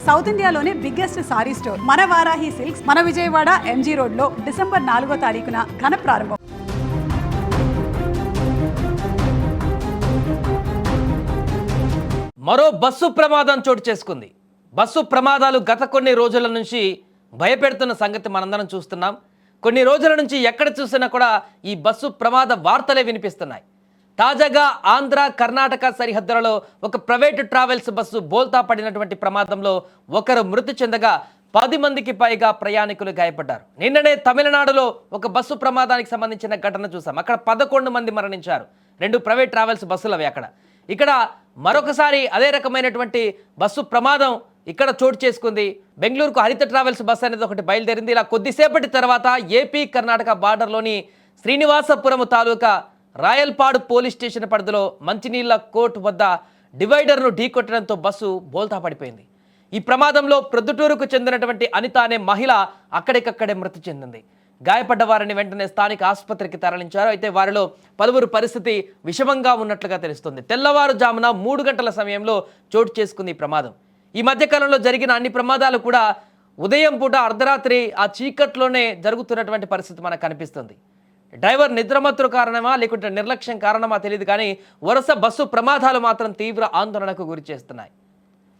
South ఇండియాలోనే biggest sorry store మన Varahi silks మన విజయవాడ ఎంజీ రోడ్ లో డిసెంబర్ 4వ తారీఖున ఘన ప్రారంభం. మరో బస్సు ప్రమాదం చోటు చేసుకుంది. బస్సు ప్రమాదాలు గత కొన్ని రోజుల నుంచి భయపెడుతున్న సంగతి మనందరం చూస్తున్నాం. కొన్ని రోజుల నుంచి ఎక్కడ చూసినా కూడా ఈ బస్సు ప్రమాద వార్తలే వినిపిస్తున్నాయి. తాజాగా ఆంధ్ర కర్ణాటక సరిహద్దులలో ఒక ప్రైవేటు ట్రావెల్స్ బస్సు బోల్తా పడినటువంటి ప్రమాదంలో ఒకరు మృతి చెందగా 10 మందికి పైగా ప్రయాణికులు గాయపడ్డారు. నిన్ననే తమిళనాడులో ఒక బస్సు ప్రమాదానికి సంబంధించిన ఘటన చూసాం. అక్కడ 11 మంది మరణించారు. 2 ప్రైవేట్ ట్రావెల్స్ బస్సులు అవి. ఇక్కడ మరొకసారి అదే రకమైనటువంటి బస్సు ప్రమాదం ఇక్కడ చోటు చేసుకుంది. బెంగళూరుకు హరిత ట్రావెల్స్ బస్సు అనేది ఒకటి బయలుదేరింది. ఇలా కొద్దిసేపటి తర్వాత ఏపీ కర్ణాటక బార్డర్లోని శ్రీనివాసపురం తాలూకా రాయల్పాడు పోలీస్ స్టేషన్ పరిధిలో మంచినీళ్ళ కోర్టు వద్ద డివైడర్ను ఢీకొట్టడంతో బస్సు బోల్తా పడిపోయింది. ఈ ప్రమాదంలో ప్రొద్దుటూరుకు చెందినటువంటి అనిత అనే మహిళ అక్కడికక్కడే మృతి చెందింది. గాయపడ్డ వారిని వెంటనే స్థానిక ఆసుపత్రికి తరలించారు. అయితే వారిలో పలువురు పరిస్థితి విషమంగా ఉన్నట్లుగా తెలుస్తుంది. తెల్లవారుజామున 3 గంటల సమయంలో చోటు చేసుకుంది ఈ ప్రమాదం. ఈ మధ్యకాలంలో జరిగిన అన్ని ప్రమాదాలు కూడా ఉదయం పూట అర్ధరాత్రి ఆ చీకట్లోనే జరుగుతున్నటువంటి పరిస్థితి మనకు కనిపిస్తుంది. డ్రైవర్ నిద్రమత్తుల కారణమా లేకుంటే నిర్లక్ష్యం కారణమా తెలియదు, కానీ వరుస బస్సు ప్రమాదాలు మాత్రం తీవ్ర ఆందోళనకు గురి చేస్తున్నాయి.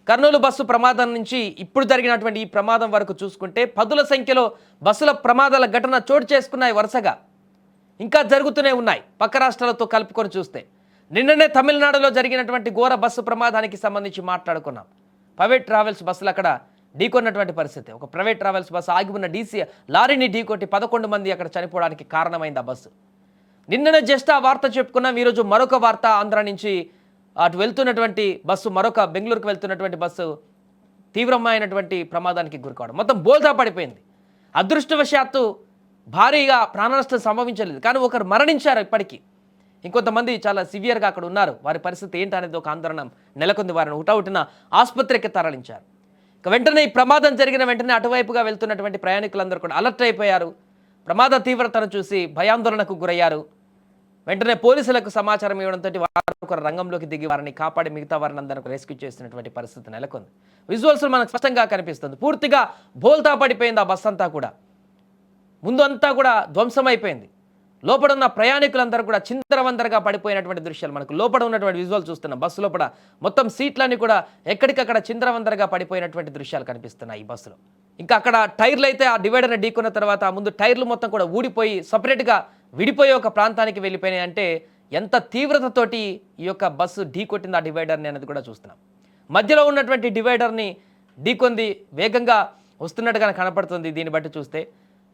కర్నూలు బస్సు ప్రమాదం నుంచి ఇప్పుడు జరిగినటువంటి ఈ ప్రమాదం వరకు చూసుకుంటే 10ల సంఖ్యలో బస్సుల ప్రమాదాల ఘటన చోటు చేసుకున్నాయి. వరుసగా ఇంకా జరుగుతూనే ఉన్నాయి. పక్క రాష్ట్రాలతో కలుపుకొని చూస్తే నిన్ననే తమిళనాడులో జరిగినటువంటి ఘోర బస్సు ప్రమాదానికి సంబంధించి మాట్లాడుకున్నాం. ప్రైవేట్ ట్రావెల్స్ బస్సులు అక్కడ ఢీకొన్నటువంటి పరిస్థితి. ఒక ప్రైవేట్ ట్రావెల్స్ బస్సు ఆగి ఉన్న డీసీ లారీని ఢీకొట్టి 11 మంది అక్కడ చనిపోవడానికి కారణమైంది ఆ బస్సు. నిన్ననే జస్ట్ ఆ వార్త చెప్పుకున్నాం. ఈరోజు మరొక వార్త, ఆంధ్ర నుంచి అటు వెళ్తున్నటువంటి బస్సు, మరొక బెంగళూరుకు వెళ్తున్నటువంటి బస్సు తీవ్రమైనటువంటి ప్రమాదానికి గురికావడం, మొత్తం బోల్తా పడిపోయింది. అదృష్టవశాత్తు భారీగా ప్రాణనష్టం సంభవించలేదు, కానీ ఒకరు మరణించారు. ఇప్పటికీ ఇంకొంతమంది చాలా సివియర్గా అక్కడ ఉన్నారు. వారి పరిస్థితి ఏంటనేది ఒక ఆందోళన నెలకొంది. వారిని హుటాహుటిన ఆసుపత్రికి తరలించారు. ఇక వెంటనే ఈ ప్రమాదం జరిగిన వెంటనే అటువైపుగా వెళ్తున్నటువంటి ప్రయాణికులందరూ కూడా అలర్ట్ అయిపోయారు. ప్రమాద తీవ్రతను చూసి భయాందోళనకు గురయ్యారు. వెంటనే పోలీసులకు సమాచారం ఇవ్వడంతో వారు ఒక రంగంలోకి దిగి వారిని కాపాడి మిగతా వారిని అందరూ రెస్క్యూ చేసినటువంటి పరిస్థితి నెలకొంది. విజువల్స్ మనకు స్పష్టంగా కనిపిస్తుంది. పూర్తిగా బోల్తా పడిపోయింది ఆ బస్ అంతా కూడా. ముందు అంతా కూడా ధ్వంసమైపోయింది. లోపల ఉన్న ప్రయాణికులందరూ కూడా చిందరవందరగా పడిపోయినటువంటి దృశ్యాలు మనకు లోపల ఉన్నటువంటి విజువల్ చూస్తున్నాం. బస్సు లోపల మొత్తం సీట్లన్నీ కూడా ఎక్కడికక్కడ చిందరవందరగా పడిపోయినటువంటి దృశ్యాలు కనిపిస్తున్నాయి ఈ బస్సులో. ఇంకా అక్కడ టైర్లు అయితే ఆ డివైడర్ని ఢీకున్న తర్వాత ముందు టైర్లు మొత్తం కూడా ఊడిపోయి సపరేట్గా విడిపోయే ఒక ప్రాంతానికి వెళ్ళిపోయినాయి. అంటే ఎంత తీవ్రతతోటి ఈ యొక్క బస్సు ఢీకొట్టింది ఆ డివైడర్ని అనేది కూడా చూస్తున్నాం. మధ్యలో ఉన్నటువంటి డివైడర్ని ఢీకొంది వేగంగా వస్తున్నట్టుగా కనపడుతుంది. దీన్ని బట్టి చూస్తే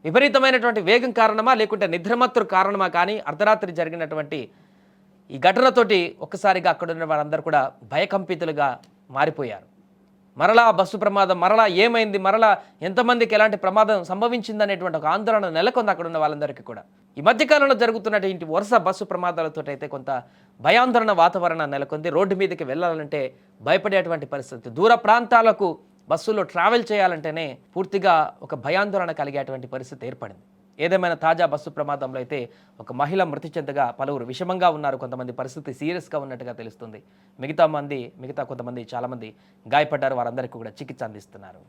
విపరీతమైనటువంటి వేగం కారణమా లేకుంటే నిద్రమత్తుల కారణమా, కానీ అర్ధరాత్రి జరిగినటువంటి ఈ ఘటనతోటి ఒక్కసారిగా అక్కడున్న వారందరూ కూడా భయకంపితులుగా మారిపోయారు. మరలా బస్సు ప్రమాదం, మరలా ఏమైంది, మరలా ఎంతమందికి ఎలాంటి ప్రమాదం సంభవించిందనేటువంటి ఒక ఆందోళన నెలకొంది అక్కడున్న వాళ్ళందరికీ కూడా. ఈ మధ్యకాలంలో జరుగుతున్నటువంటి వరుస బస్సు ప్రమాదాలతో అయితే కొంత భయాందోళన వాతావరణం నెలకొంది. రోడ్డు మీదకి వెళ్ళాలంటే భయపడేటువంటి పరిస్థితి. దూర ప్రాంతాలకు బస్సులో ట్రావెల్ చేయాలంటేనే పూర్తిగా ఒక భయాందోళన కలిగేటువంటి పరిస్థితి ఏర్పడింది. ఏదేమైనా తాజా బస్సు ప్రమాదంలో అయితే ఒక మహిళ మృతి చెందగా పలువురు విషమంగా ఉన్నారు. కొంతమంది పరిస్థితి సీరియస్గా ఉన్నట్టుగా తెలుస్తుంది. మిగతా కొంతమంది చాలామంది గాయపడ్డారు. వారందరికీ కూడా చికిత్స అందిస్తున్నారు.